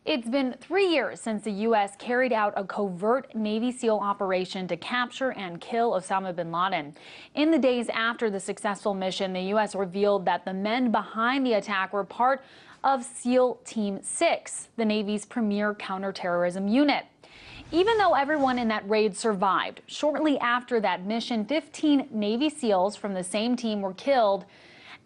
It's been 3 years since the U.S. carried out a covert Navy SEAL operation to capture and kill Osama bin Laden. In the days after the successful mission, the U.S. revealed that the men behind the attack were part of SEAL Team 6, the Navy's premier counterterrorism unit. Even though everyone in that raid survived, shortly after that mission, 15 Navy SEALs from the same team were killed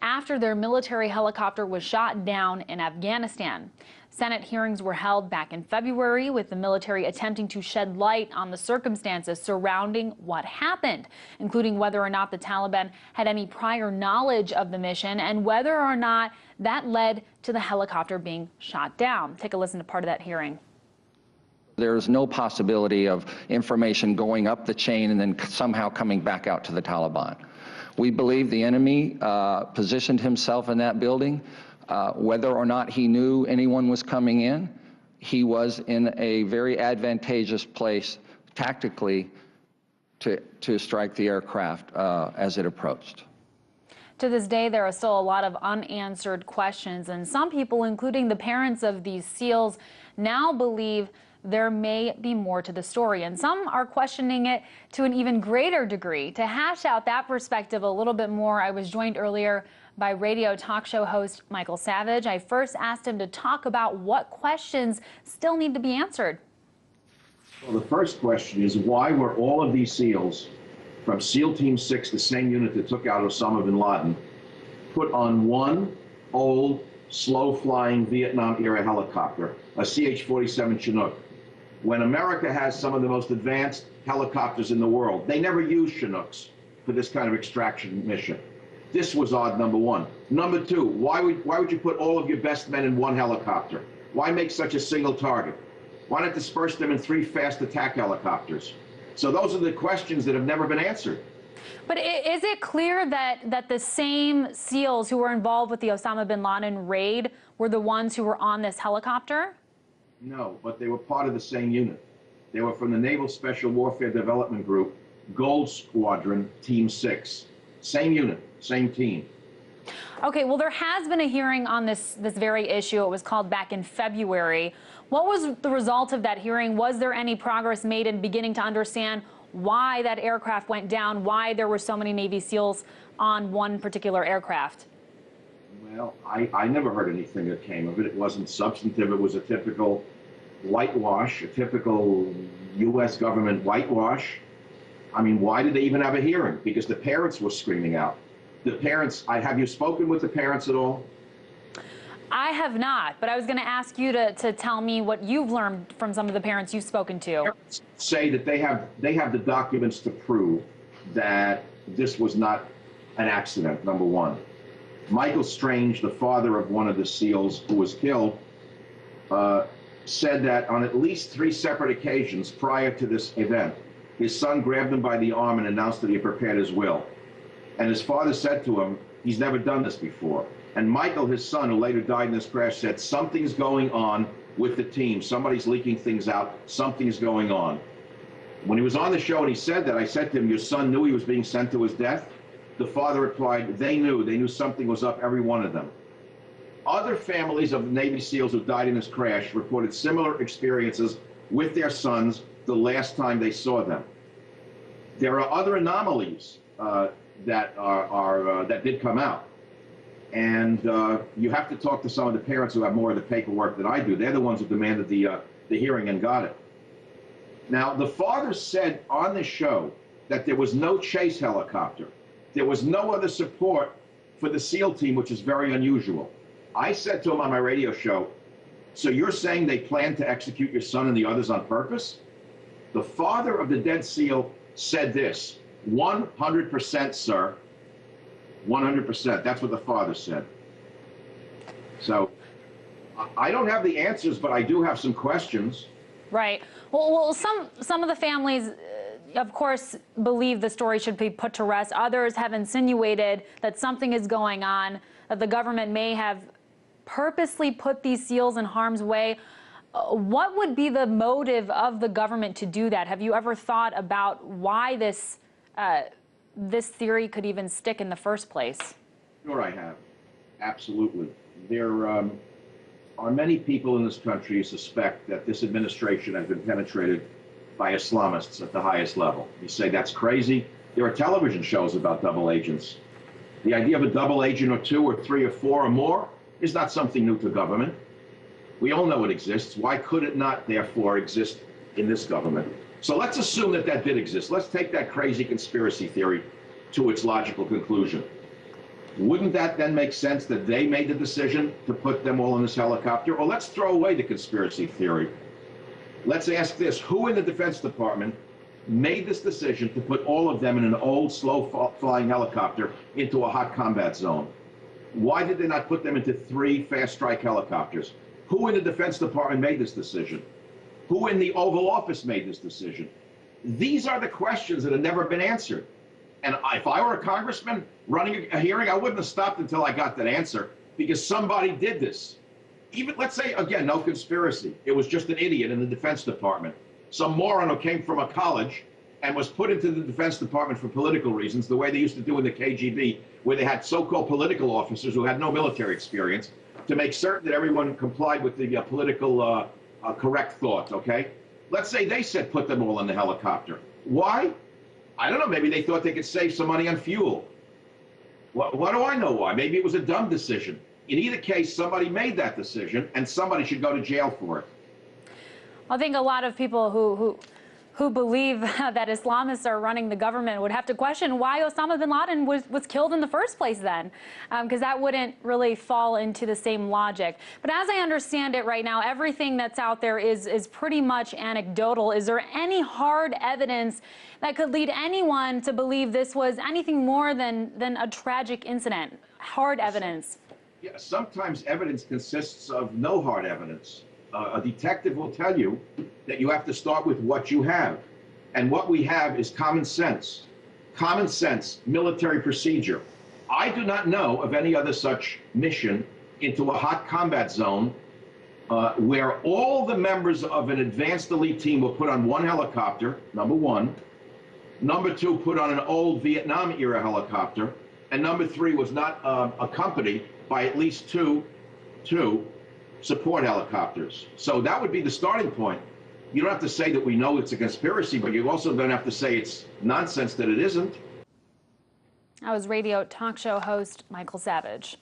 after their military helicopter was shot down in Afghanistan. Senate hearings were held back in February, with the military attempting to shed light on the circumstances surrounding what happened, including whether or not the Taliban had any prior knowledge of the mission and whether or not that led to the helicopter being shot down. Take a listen to part of that hearing. There is no possibility of information going up the chain and then somehow coming back out to the Taliban. We believe the enemy positioned himself in that building. Whether or not he knew anyone was coming in, he was in a very advantageous place tactically to strike the aircraft as it approached. To this day, there are still a lot of unanswered questions, and some people, including the parents of these SEALs, now believe there may be more to the story, and some are questioning it to an even greater degree. To hash out that perspective a little bit more, I was joined earlier by radio talk show host Michael Savage. I first asked him to talk about what questions still need to be answered. Well, the first question is, why were all of these SEALs from SEAL Team 6, the same unit that took out Osama bin Laden, put on one old, slow-flying Vietnam-era helicopter, a CH-47 Chinook? When America has some of the most advanced helicopters in the world, they never use Chinooks for this kind of extraction mission. This was odd, number one. Number two, why would you put all of your best men in one helicopter? Why make such a single target? Why not disperse them in 3 fast attack helicopters? So those are the questions that have never been answered. But is it clear that the same SEALs who were involved with the Osama bin Laden raid were the ones who were on this helicopter? No, but they were part of the same unit. They were from the Naval Special Warfare Development Group, Gold Squadron, Team 6. Same unit, same team. Okay, well, there has been a hearing on this very issue. It was called back in February. What was the result of that hearing? Was there any progress made in beginning to understand why that aircraft went down, why there were so many Navy SEALs on one particular aircraft? Well, I never heard anything that came of it. It wasn't substantive. It was a typical whitewash, a typical U.S. government whitewash. I mean, why did they even have a hearing? Because the parents were screaming out. The parents, have you spoken with the parents at all? I have not, but I was going to ask you to tell me what you've learned from some of the parents you've spoken to. Parents say that they have the documents to prove that this was not an accident, number one. Michael Strange, the father of one of the SEALs who was killed, said that on at least 3 separate occasions prior to this event, his son grabbed him by the arm and announced that he had prepared his will. And his father said to him, he's never done this before. And Michael, his son, who later died in this crash, said, something's going on with the team. Somebody's leaking things out. Something's going on. When he was on the show and he said that, I said to him, your son knew he was being sent to his death? The father replied, they knew something was up, every one of them. Other families of Navy SEALs who died in this crash reported similar experiences with their sons the last time they saw them. There are other anomalies that did come out. And you have to talk to some of the parents who have more of the paperwork than I do. They're the ones who demanded the hearing and got it. Now, the father said on the show that there was no chase helicopter. There was no other support for the SEAL team, which is very unusual. I said to him on my radio show, so you're saying they planned to execute your son and the others on purpose? The father of the dead SEAL said this, 100%, sir. 100%. That's what the father said. So I don't have the answers, but I do have some questions. Right. Well, some of the families, of course, believe the story should be put to rest. Others have insinuated that something is going on, that the government may have purposely put these SEALs in harm's way. What would be the motive of the government to do that? Have you ever thought about why this theory could even stick in the first place? Sure I have. Absolutely. There are many people in this country who suspect that this administration has been penetrated by Islamists at the highest level. You say that's crazy. There are television shows about double agents. The idea of a double agent or two or three or four or more is not something new to government. We all know it exists. Why could it not, therefore, exist in this government? So let's assume that that did exist. Let's take that crazy conspiracy theory to its logical conclusion. Wouldn't that then make sense that they made the decision to put them all in this helicopter? Or let's throw away the conspiracy theory. Let's ask this: who in the Defense Department made this decision to put all of them in an old, slow-flying helicopter into a hot combat zone? Why did they not put them into 3 fast-strike helicopters? Who in the Defense Department made this decision? Who in the Oval Office made this decision? These are the questions that have never been answered. And if I were a congressman running a hearing, I wouldn't have stopped until I got that answer, because somebody did this. Even, let's say, again, no conspiracy. It was just an idiot in the Defense Department. Some moron who came from a college and was put into the Defense Department for political reasons, the way they used to do in the KGB, where they had so-called political officers who had no military experience, to make certain that everyone complied with the political correct thought, okay? Let's say they said put them all in the helicopter. Why? I don't know. Maybe they thought they could save some money on fuel. What do I know why? Maybe it was a dumb decision. In either case, somebody made that decision, and somebody should go to jail for it. I think a lot of people who believe that Islamists are running the government would have to question why Osama bin Laden was killed in the first place then, because that wouldn't really fall into the same logic. But as I understand it right now, everything that's out there is pretty much anecdotal. Is there any hard evidence that could lead anyone to believe this was anything more than a tragic incident? Hard evidence. Yeah, sometimes evidence consists of no hard evidence. A detective will tell you that you have to start with what you have. And what we have is common sense. Common sense, military procedure. I do not know of any other such mission into a hot combat zone where all the members of an advanced elite team were put on one helicopter, number one. Number two, put on an old Vietnam-era helicopter. And number three, was not accompanied by at least two support helicopters. So that would be the starting point. You don't have to say that we know it's a conspiracy, but you also don't have to say it's nonsense that it isn't. That was radio talk show host Michael Savage.